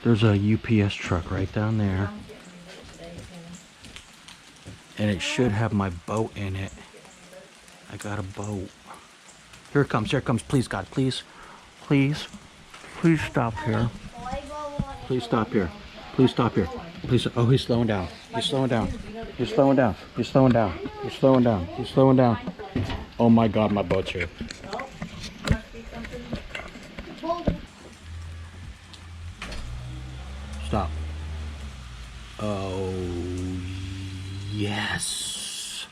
There's a UPS truck right down there. And it should have my boat in it. I got a boat. Here it comes, here it comes. Please, God, please. Please. Please stop here. Please stop here. Please stop here. Please. Oh, he's slowing down. He's slowing down. He's slowing down. He's slowing down. He's slowing down. He's slowing down. Oh my God, my boat's here. Stop. Oh, yes.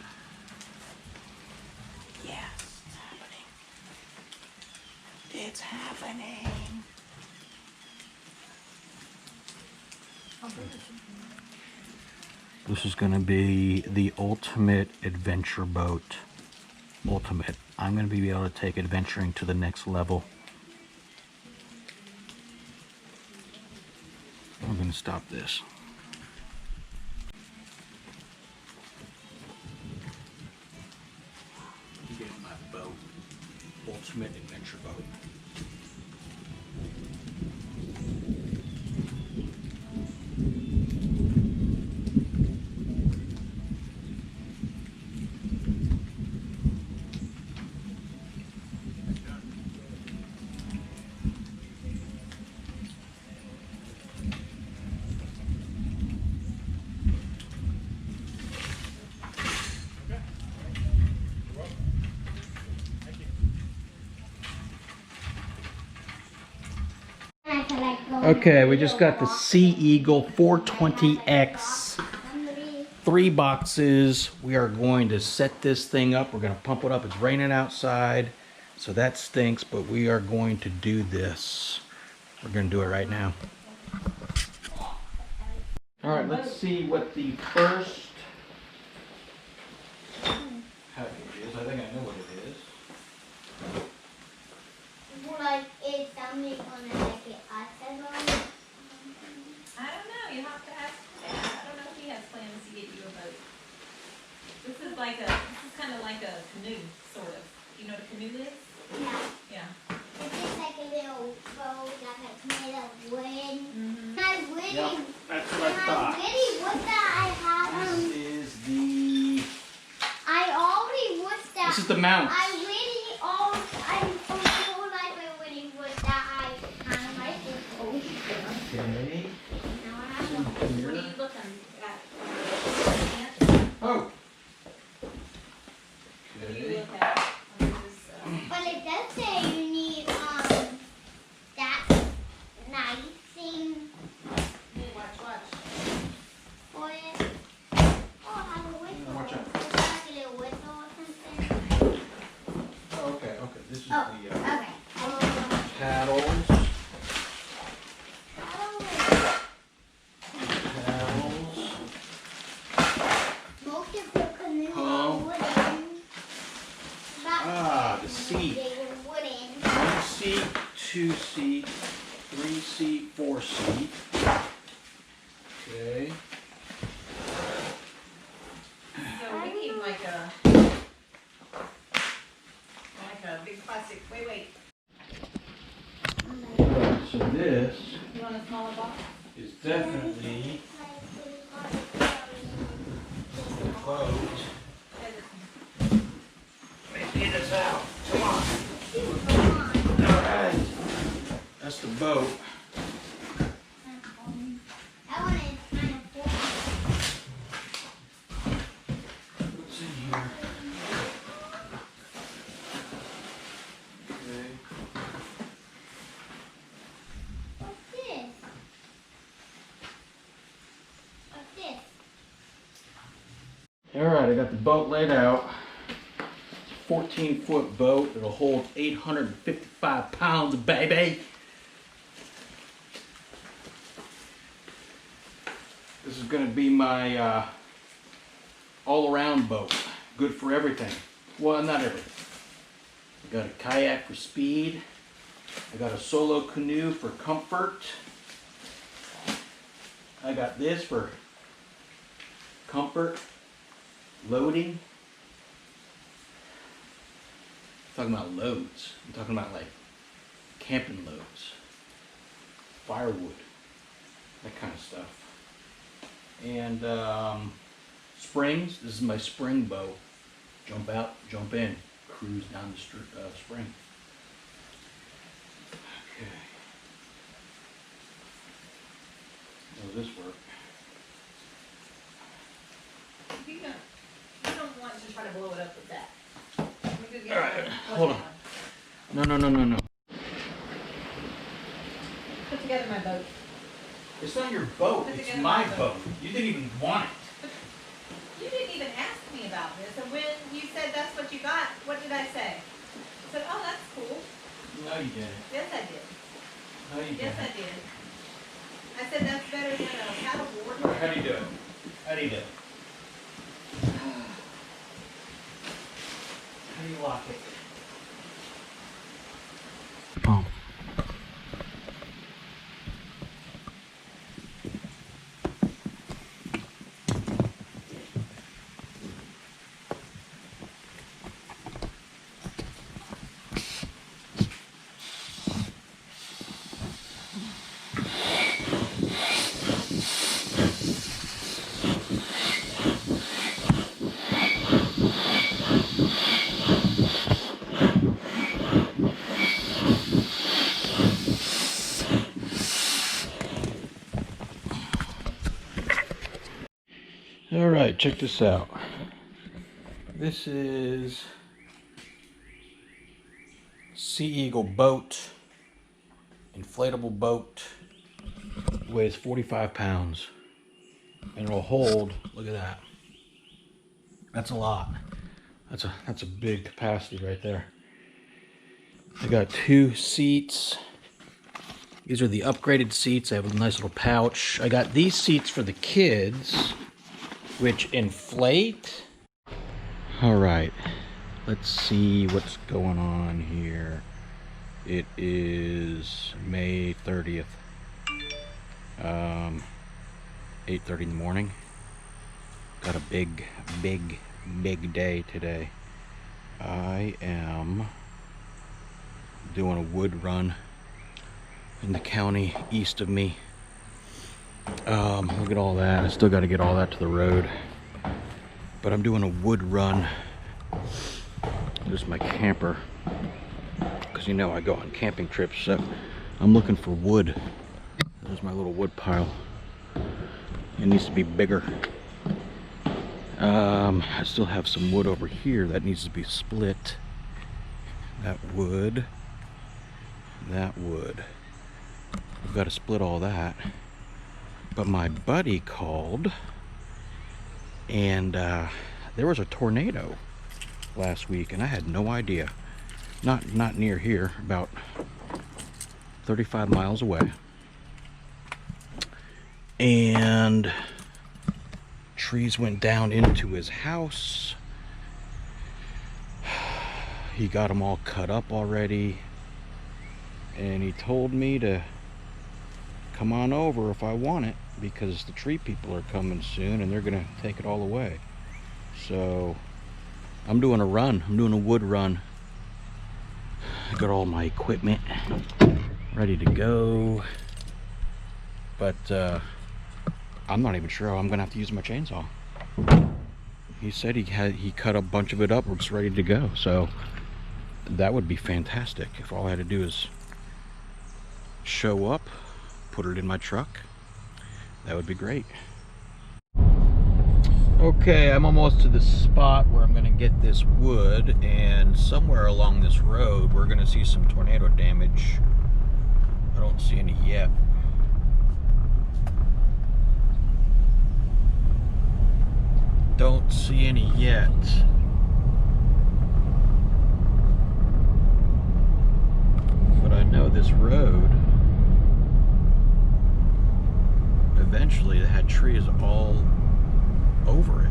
Yes, it's happening. It's happening. This is going to be the ultimate adventure boat. Ultimate. I'm going to be able to take adventuring to the next level. I'm going to stop this. Get my boat. Ultimate adventure boat. Okay, we just got the Sea Eagle 420X. 3 boxes. We are going to set this thing up. We're going to pump it up. It's raining outside, so that stinks, but we are going to do this. We're going to do it right now. All right, let's see what the first package is. I think I know what it is. Like, is somebody gonna make it acid on it? I don't know. You have to ask Dad. I don't know if he has plans to get you a boat. This is kind of like a canoe, sort of. You know what a canoe is? Yeah. Yeah. It's just like a little boat that's made of wood. Mm-hmm. I really, Yep, that's what I thought. wish that I had This is the... I already wish that. This is the mount. I really for my whole life I really wish that I had my boat. Okay. Now I have a What are you looking at? Oh. What do you Okay. look at? What is, But it does say you need that nice thing watch. for it. Oh, I have a whistle. Watch out. It's like a little whistle or something. Oh, okay. This is Oh, the okay. paddles. Most of the canoes Oh. were wooden. Ah, the seat. They were wooden. 1 seat, 2 seat, 3 seat, 4 seat. Okay. So we need like a big plastic. Wait. So this You want a smaller box? is definitely the boat. Let me get this out. Come on. All right. That's the boat. That one is kind of full. What's in here? Okay. What's this? What's this? All right, I got the boat laid out. It's a 14-foot boat. It'll hold 855 pounds, baby. This is going to be my all-around boat. Good for everything. Well, not everything. I got a kayak for speed. I got a solo canoe for comfort. I got this for comfort, loading. I'm talking about loads. I'm talking about like camping loads, firewood, that kind of stuff. And springs, this is my spring bow. Jump out, jump in, cruise down the spring. Okay. How does this work? You don't want to try to blow it up with that. Let me go get Alright, my- hold on. No. Put together my boat. It's not your boat, Put it's together my my boat. You didn't even want it. You didn't even ask me about this, and when you said that's what you got, what did I say? I said, oh, that's cool. No, you didn't. Yes, I did. No, you Yes, didn't. I did. I said that's better than a paddleboard. Alright, how do you do it? How do you do it? How do you lock it? Oh. Alright, check this out. This is Sea Eagle boat, inflatable boat, weighs 45 pounds, and it'll hold, look at that. That's a lot. That's a big capacity right there. I got 2 seats. These are the upgraded seats. I have a nice little pouch. I got these seats for the kids, which inflate. All right, let's see what's going on here. It is May 30th, 8:30 in the morning. Got a big day today. I am doing a wood run in the county east of me. Look at all that. I still got to get all that to the road. But I'm doing a wood run. There's my camper. Because you know I go on camping trips, so I'm looking for wood. There's my little wood pile. It needs to be bigger. I still have some wood over here that needs to be split. That wood. I've got to split all that. But my buddy called, and there was a tornado last week, and I had no idea. Not near here, about 35 miles away. And trees went down into his house. He got them all cut up already, and he told me to come on over if I want it, because the tree people are coming soon and they're gonna take it all away. So I'm doing a run. I'm doing a wood run. I got all my equipment ready to go, but I'm not even sure how I'm gonna have to use my chainsaw. He said he cut a bunch of it up. It's ready to go. So that would be fantastic if all I had to do is show up, put it in my truck. That would be great. Okay, I'm almost to the spot where I'm gonna get this wood, and somewhere along this road we're gonna see some tornado damage. I don't see any yet. Don't see any yet. But I know this road, eventually it had trees all over it.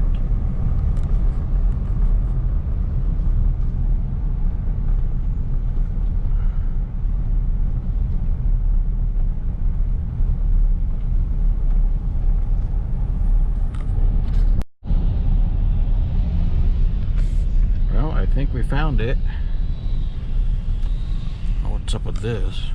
Well, I think we found it. Oh, what's up with this?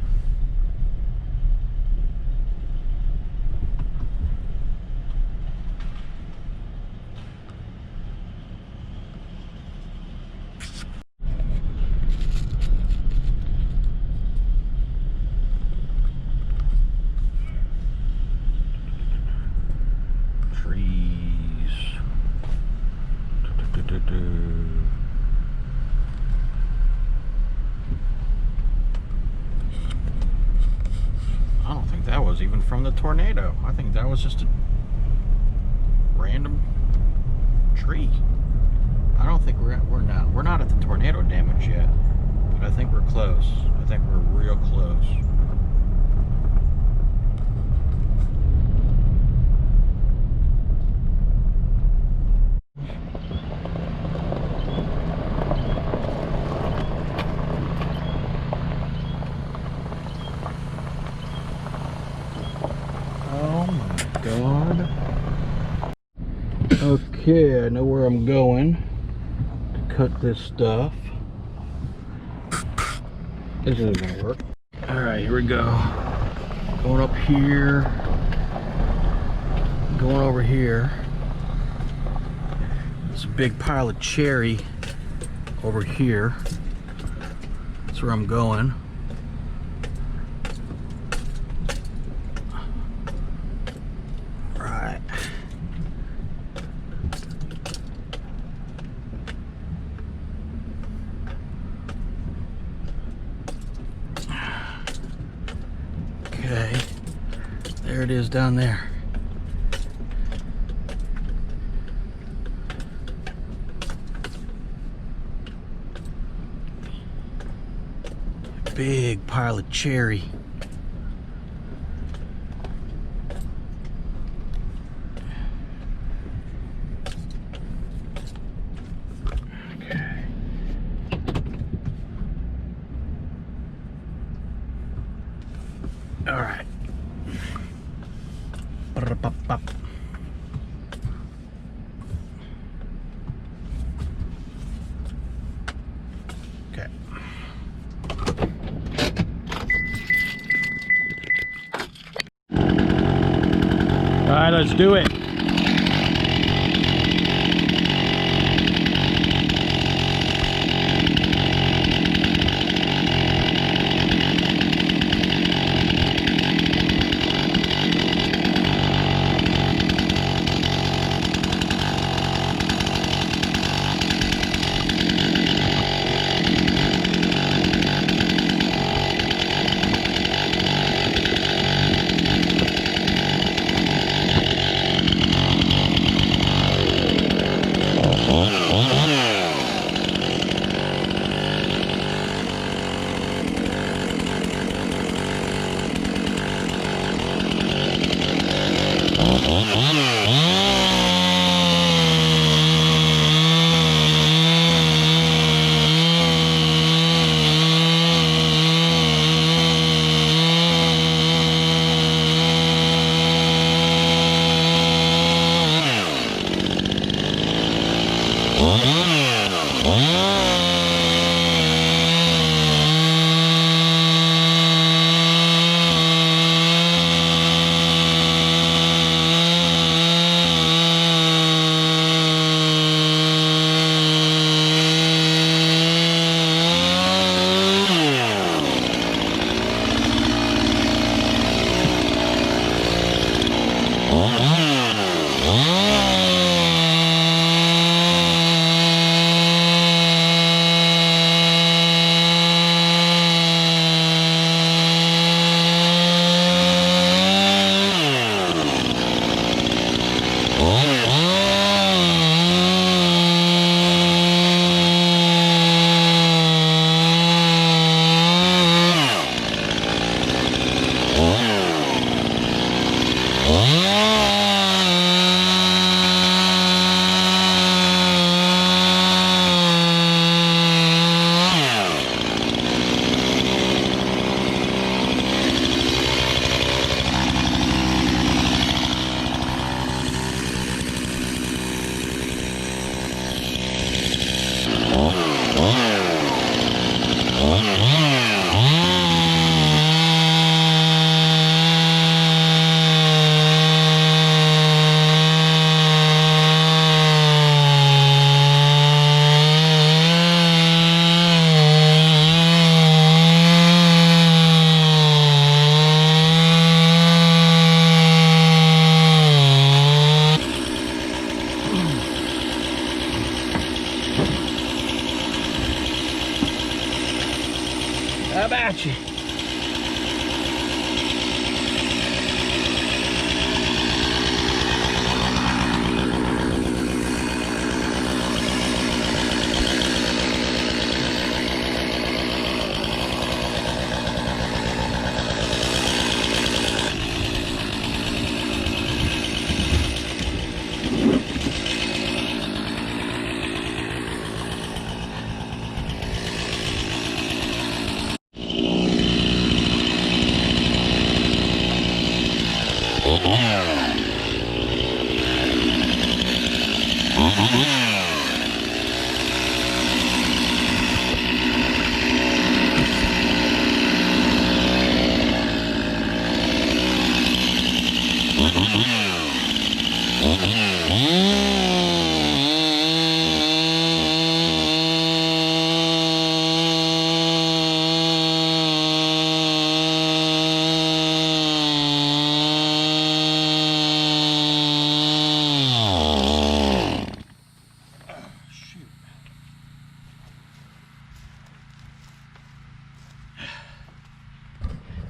even from the tornado. I think that was just a random tree. I don't think we're not at the tornado damage yet, but I think we're close. I think we're real close. Oh my God. Okay, I know where I'm going to cut this stuff. This isn't gonna work. Alright, here we go. Going up here. Going over here. There's a big pile of cherry over here. That's where I'm going. Right. Okay. There it is down there. Big pile of cherry. Okay. All right. Ba-da-ba-ba. Okay. All right, let's do it.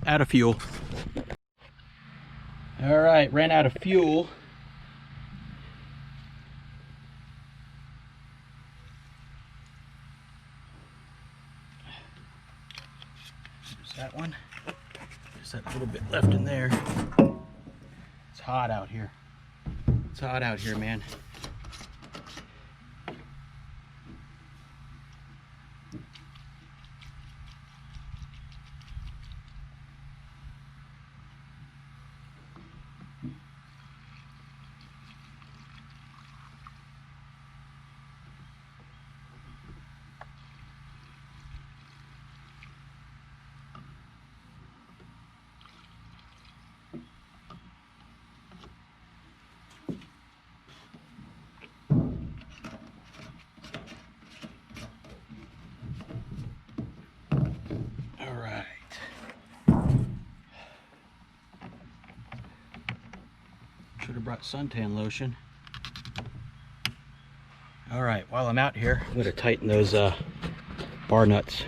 Out of fuel. All right, ran out of fuel. There's that one. There's that little bit left in there. It's hot out here. It's hot out here, man. Should have brought suntan lotion. All right, while I'm out here, I'm going to tighten those bar nuts.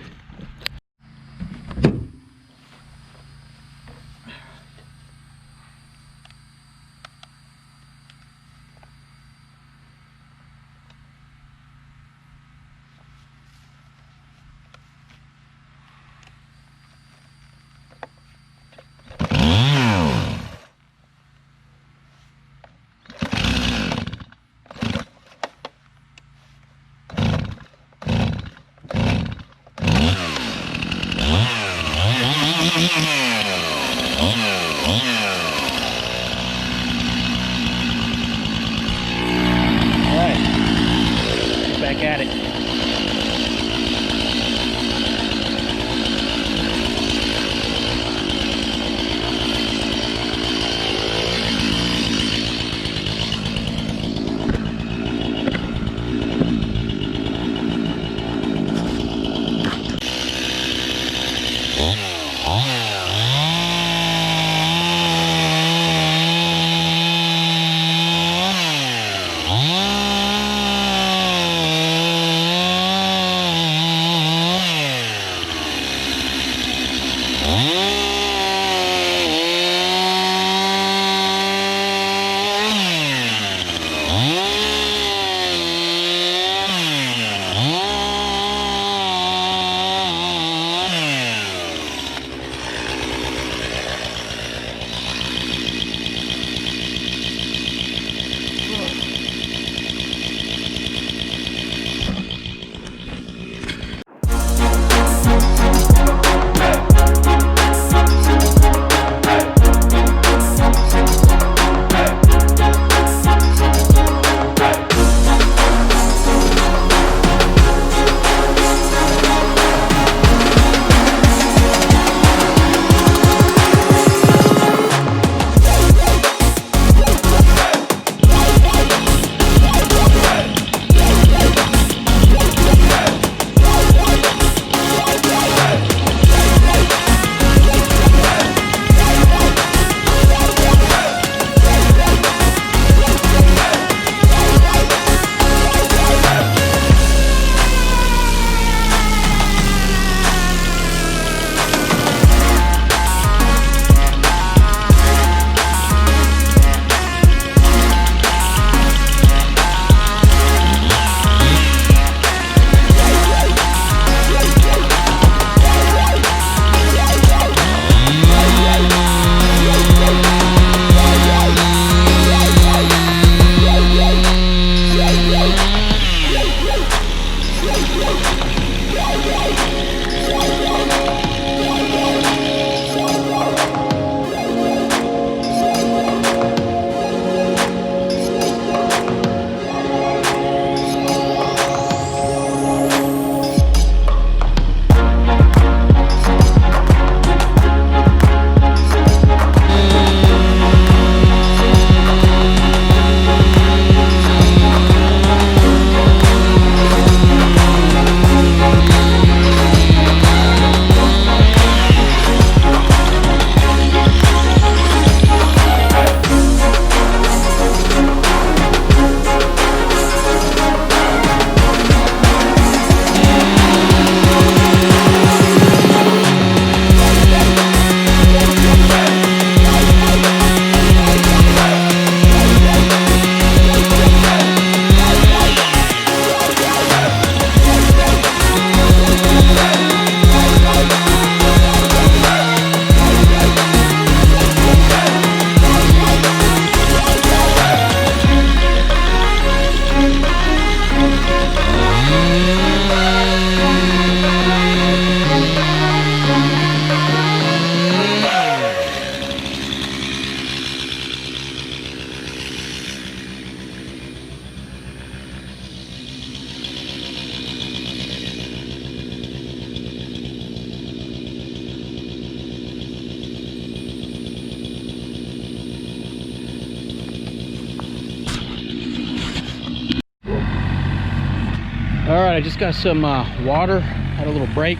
All right, I just got some water, had a little break.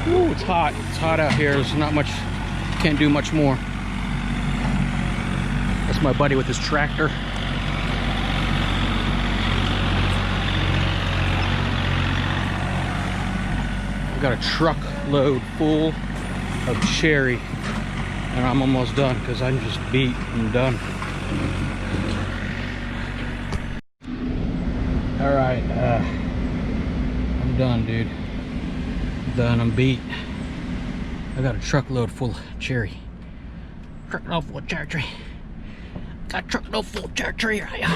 Ooh, it's hot out here. There's not much, can't do much more. That's my buddy with his tractor. I've got a truckload full of cherry, and I'm almost done because I'm just beat and done. All right, I'm done, dude. I'm done. I'm beat. I got a truckload full of cherry. Truckload full of cherry tree. Got a truckload full of cherry tree right here.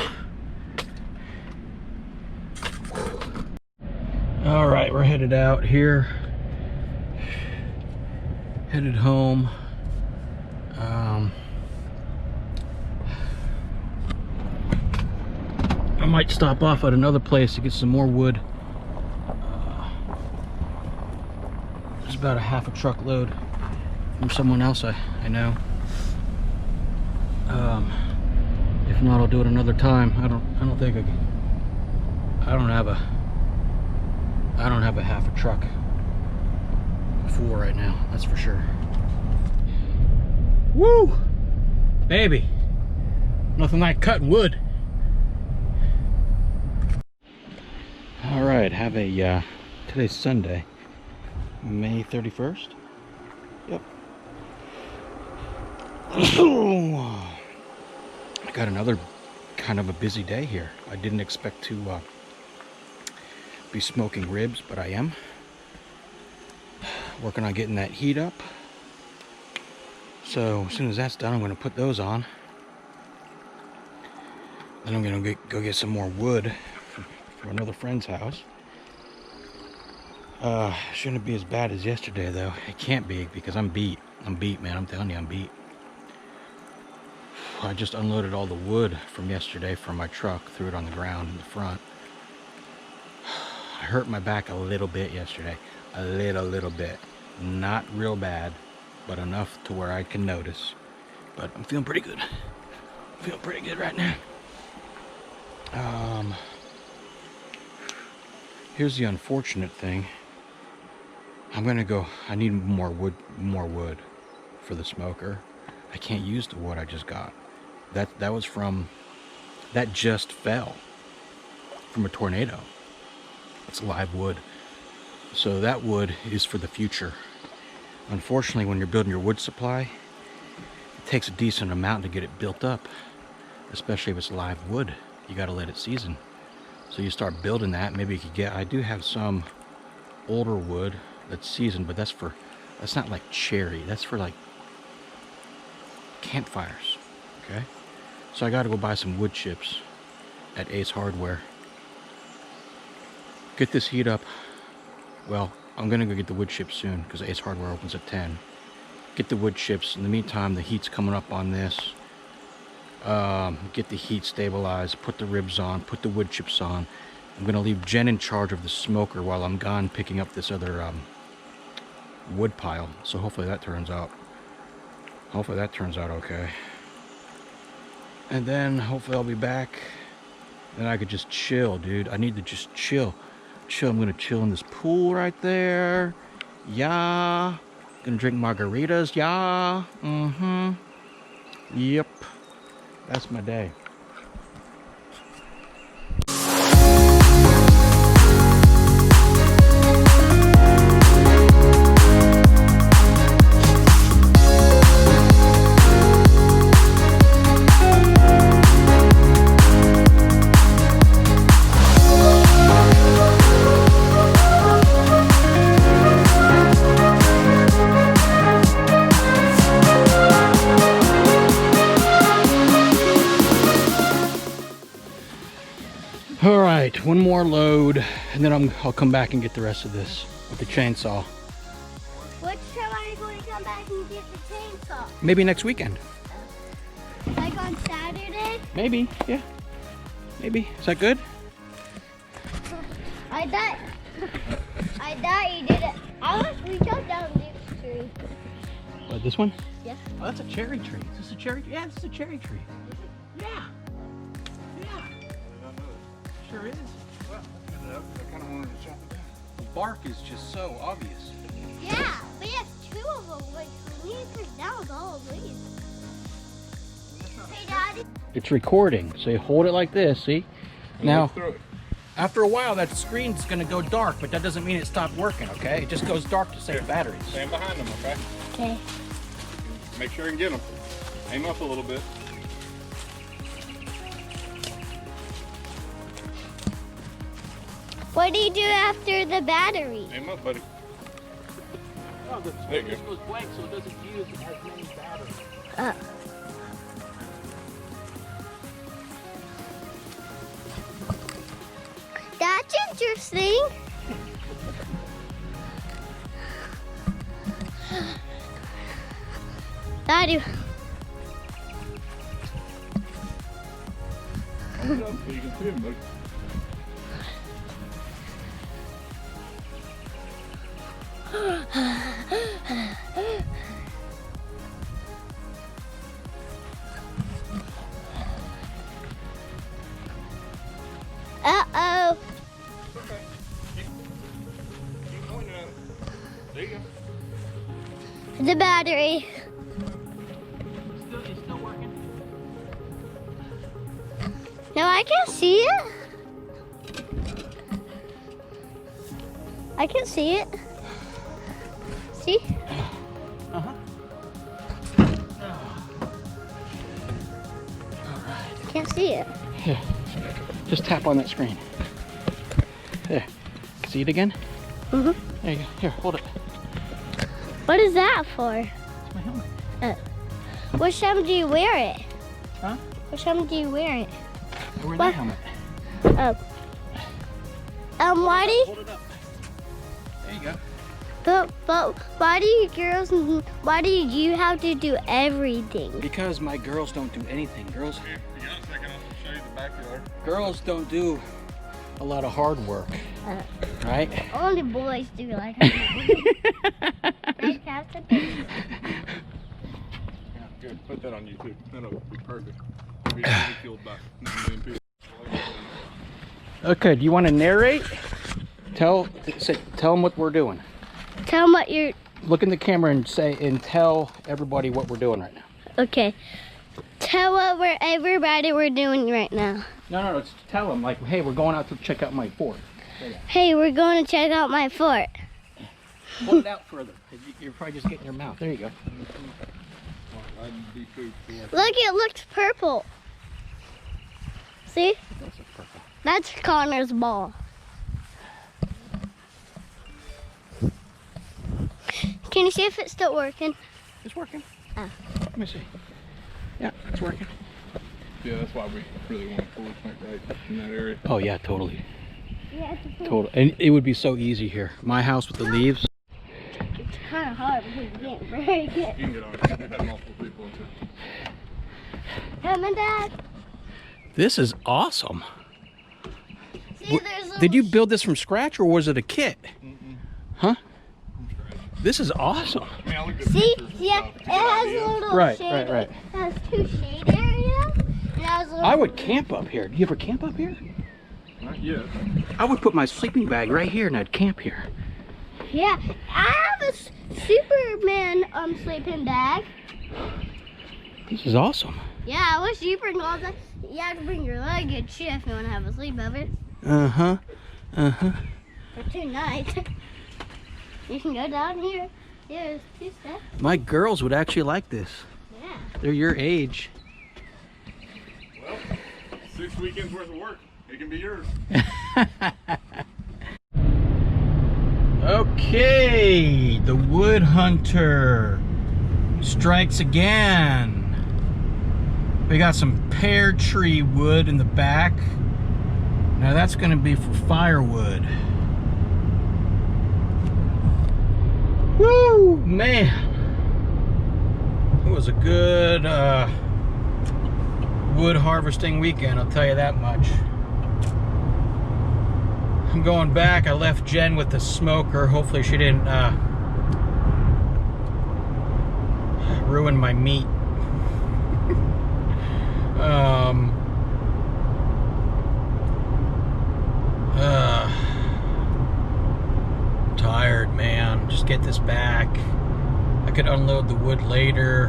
All right, we're headed out here. Headed home. I might stop off at another place to get some more wood. There's about a half a truckload from someone else I know. If not, I'll do it another time. I don't think I don't have a half a truck full right now, that's for sure. Woo! Baby! Nothing like cutting wood. Alright, have a today's Sunday, May 31st. Yep. I got another kind of a busy day here. I didn't expect to be smoking ribs, but I am. Working on getting that heat up. So as soon as that's done, I'm going to put those on. Then I'm going to go get some more wood from another friend's house. Shouldn't be as bad as yesterday though. It can't be because I'm beat. I'm beat, man. I'm telling you, I'm beat. I just unloaded all the wood from yesterday from my truck, threw it on the ground in the front. I hurt my back a little bit yesterday. A little bit. Not real bad, but enough to where I can notice. But I'm feeling pretty good. I'm feeling pretty good right now. Here's the unfortunate thing. I need more wood for the smoker. I can't use the wood I just got. That was from, that just fell from a tornado. It's live wood. So that wood is for the future. Unfortunately, when you're building your wood supply, it takes a decent amount to get it built up, especially if it's live wood. You got to let it season. So you start building that. Maybe you could get, I do have some older wood that's seasoned, but that's not like cherry. That's for like campfires. Okay? So I got to go buy some wood chips at Ace Hardware. Get this heat up. Well, I'm gonna go get the wood chips soon because Ace Hardware opens at 10. Get the wood chips. In the meantime, the heat's coming up on this. Get the heat stabilized, put the ribs on, put the wood chips on. I'm gonna leave Jen in charge of the smoker while I'm gone picking up this other wood pile. So hopefully that turns out okay. And then hopefully I'll be back. Then I could just chill, dude. I need to just chill. I'm gonna chill in this pool right there. Yeah. Gonna drink margaritas. Yeah. Yep. That's my day. All right, one more load, and then I'll come back and get the rest of this with the chainsaw. What time are you going to come back and get the chainsaw? Maybe next weekend. Like on Saturday? Maybe, yeah. Maybe. Is that good? I thought you did it. We chopped down this tree. What, this one? Yeah. Oh, that's a cherry tree. Is this a cherry tree? Yeah, this is a cherry tree. Yeah. Yeah. Sure is. Well, I kind of wanted to chop it down. The bark is just so obvious. Yeah, we have two of them. Like, we need to take down all of these. Hey, Daddy. It's recording, so you hold it like this, see? Now, Look through it. after a while, that screen's gonna go dark, but that doesn't mean it stopped working, okay? It just goes dark to save batteries. Stand behind them, okay? Okay. Make sure you can get them. Aim up a little bit. What do you do after the battery? Aim up, buddy. Oh, the There you this go. goes blank, so it doesn't use as many batteries. That's interesting. Daddy. Hold it up so you can see them, buddy. Uh-oh. Okay. Keep pointing at it. There you go. The battery. It's still working. No, I can't see it. I can see it. See? Uh-huh. Can't see it. Here, just tap on that screen. There. See it again? Mm-hmm. There you go. Here, hold it. What is that for? It's my helmet. Which time do you wear it? Huh? Which time do you wear it? I wear What? that helmet. Why do you, Hold it up. There you go. but why do you girls, why do you have to do everything? Because my girls don't do anything. Girls Here, you got a second. I'll show you the backyard. girls don't do a lot of hard work. Right? Only boys do like that. Right, Captain? Yeah, good. Put that on YouTube. That'll be perfect. It'll be ridiculed by 9 million people. Okay, do you want to narrate? Tell them what we're doing. Tell them what you're, Look in the camera and tell everybody what we're doing right now. okay. Tell everybody we're doing right now. No, just tell them like, hey, we're going out to check out my fort. Hey, we're going to check out my fort. Hold it out further. You're probably just getting your mouth. There you go. I'd be food for like Look, it looks purple. See? That's a purple. That's Connor's ball. Can you see if it's still working? It's working. Oh. Let me see. Yeah, it's working. Yeah, that's why we really want to pull it like right in that area. Oh yeah, totally. Yeah, it's Total. And it would be so easy here. My house with the leaves. kind of hard because you can't break it. You can get on it. We've had multiple people into it. Come on, Dad. This is awesome. See, there's Did you little build this from scratch or was it a kit? Huh? From scratch. This is awesome. I mean, I looked at See, pictures and yeah, stuff to it get has ideas. a little Right, shade. right, right. It has 2 shade areas. And it has a little I would camp up here. Do you ever camp up here? Not yet. I would put my sleeping bag right here and I'd camp here. Yeah, I have a Superman sleeping bag. This is awesome. Yeah, I wish you bring all that. You have to bring your luggage too if you want to have a sleepover Uh-huh. Uh-huh. for 2 nights. You can go down here. There's 2 steps. My girls would actually like this. Yeah. They're your age. Well, 6 weekends worth of work. It can be yours. Okay, the wood hunter strikes again. We got some pear tree wood in the back. Now that's going to be for firewood. Woo, man. It was a good wood harvesting weekend, I'll tell you that much. I'm going back. I left Jen with the smoker. Hopefully she didn't ruin my meat. just get this back. I could unload the wood later,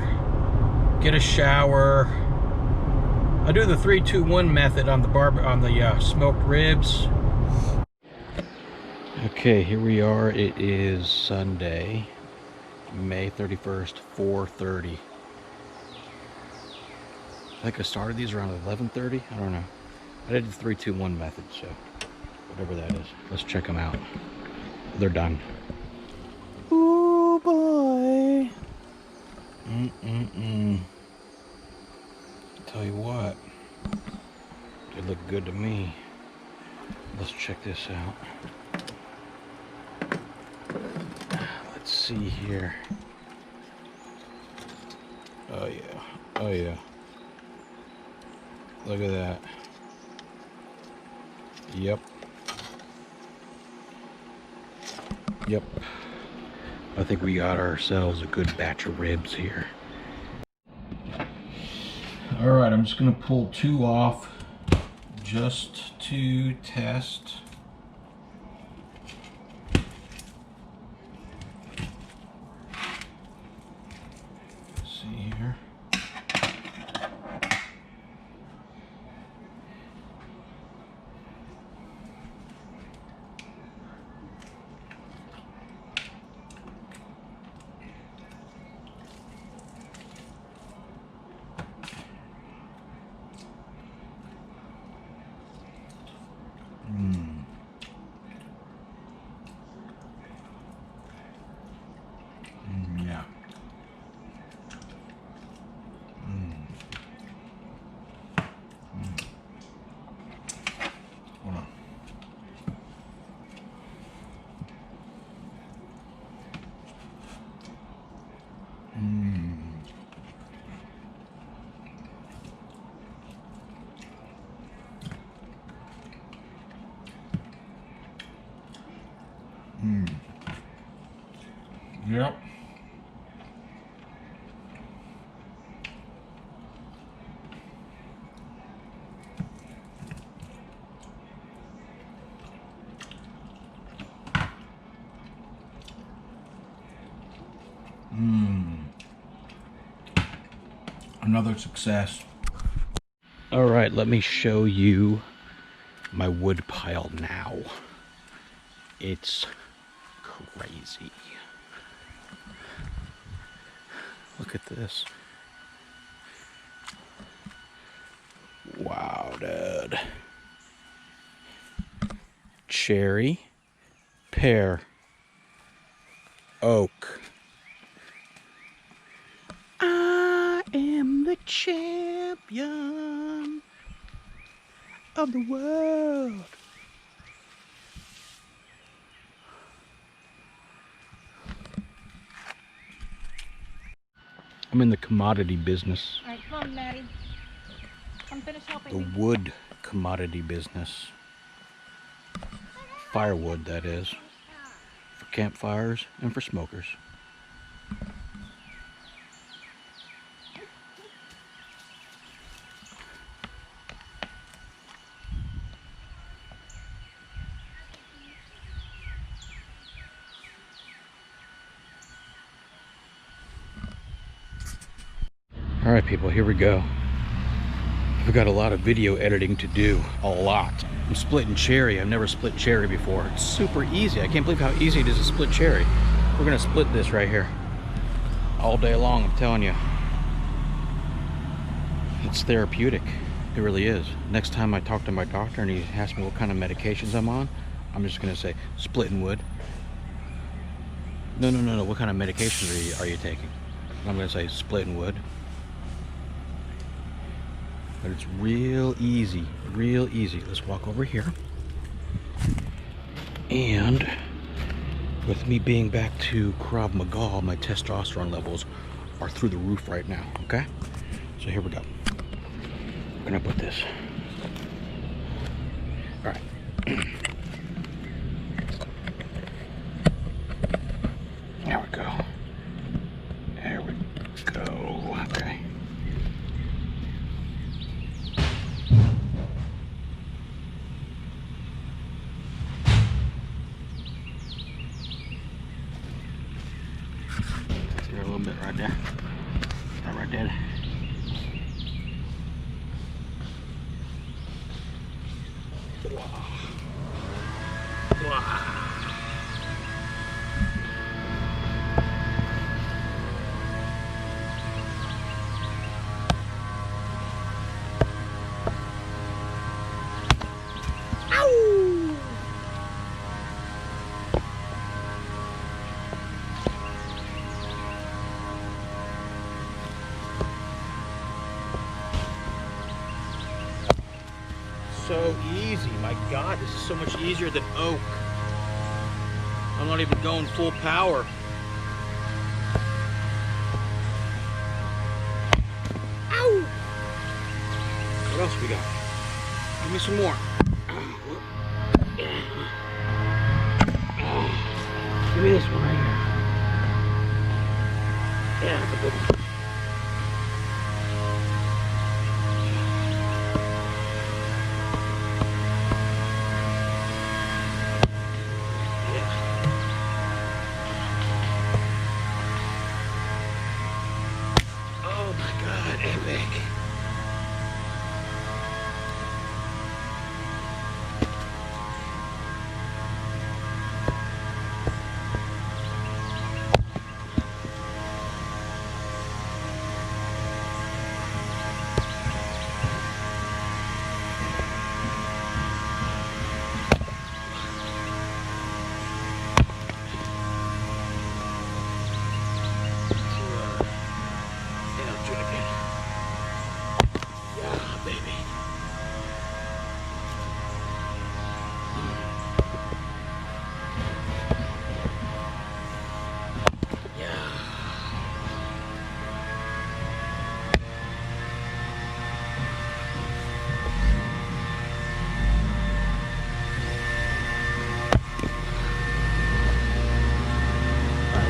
get a shower. I'll do the 3-2-1 method on the smoked ribs. Okay, here we are. It is Sunday, May 31st, 4:30. I think I started these around 11:30. I don't know. I did the 3-2-1 method, so whatever that is. Let's check them out. They're done. Ooh boy. Tell you what, they look good to me. Let's check this out. Let's see here. Oh yeah. Oh yeah. Look at that. Yep. Yep. I think we got ourselves a good batch of ribs here. Alright, I'm just going to pull 2 off just to test. Let's see here. Yeah. Hold on. Yep. Another success. All right, let me show you my wood pile now. It's crazy. Look at this. Wow, dude. Cherry, pear, oak. I am the champion of the world. I'm in the commodity business. All right, come on, Maddie. Come finish helping The me. wood commodity business. Firewood, that is. For campfires and for smokers. All right, people, here we go. I've got a lot of video editing to do, a lot. I'm splitting cherry. I've never split cherry before. It's super easy. I can't believe how easy it is to split cherry. We're gonna split this right here all day long, I'm telling you. It's therapeutic. It really is. Next time I talk to my doctor and he asks me what kind of medications I'm on, I'm just gonna say, splitting wood. No, what kind of medications are you taking? I'm gonna say, splitting wood. But it's real easy, real easy. Let's walk over here. And with me being back to Krav Maga, my testosterone levels are through the roof right now, okay? So here we go. I'm gonna put this. All right. There we go. There we go, okay. it did. So easy, my God, this is so much easier than oak. I'm not even going full power. Ow! What else we got? Give me some more. Give me this one right here. Yeah, that's a good one. Oh my God, epic.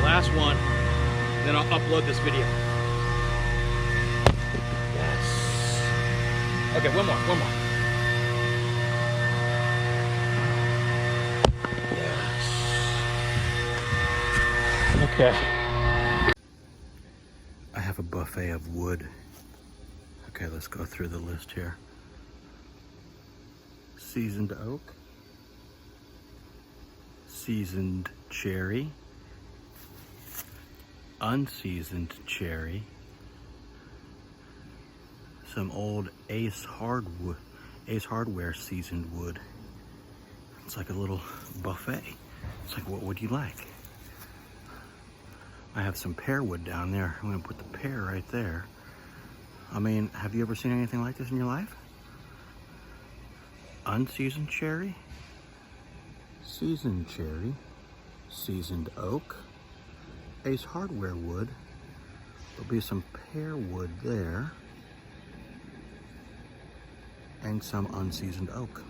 Last one, then I'll upload this video. Yes. Okay, one more. Yes. Okay. I have a buffet of wood. Okay, let's go through the list here. Seasoned oak, seasoned cherry, unseasoned cherry, some old Ace Hardware seasoned wood. It's like a little buffet. It's like, what would you like? I have some pear wood down there. I'm gonna put the pear right there. I mean, have you ever seen anything like this in your life? Unseasoned cherry, seasoned cherry, seasoned oak, Ace Hardware wood. There'll be some pear wood there, and some unseasoned oak.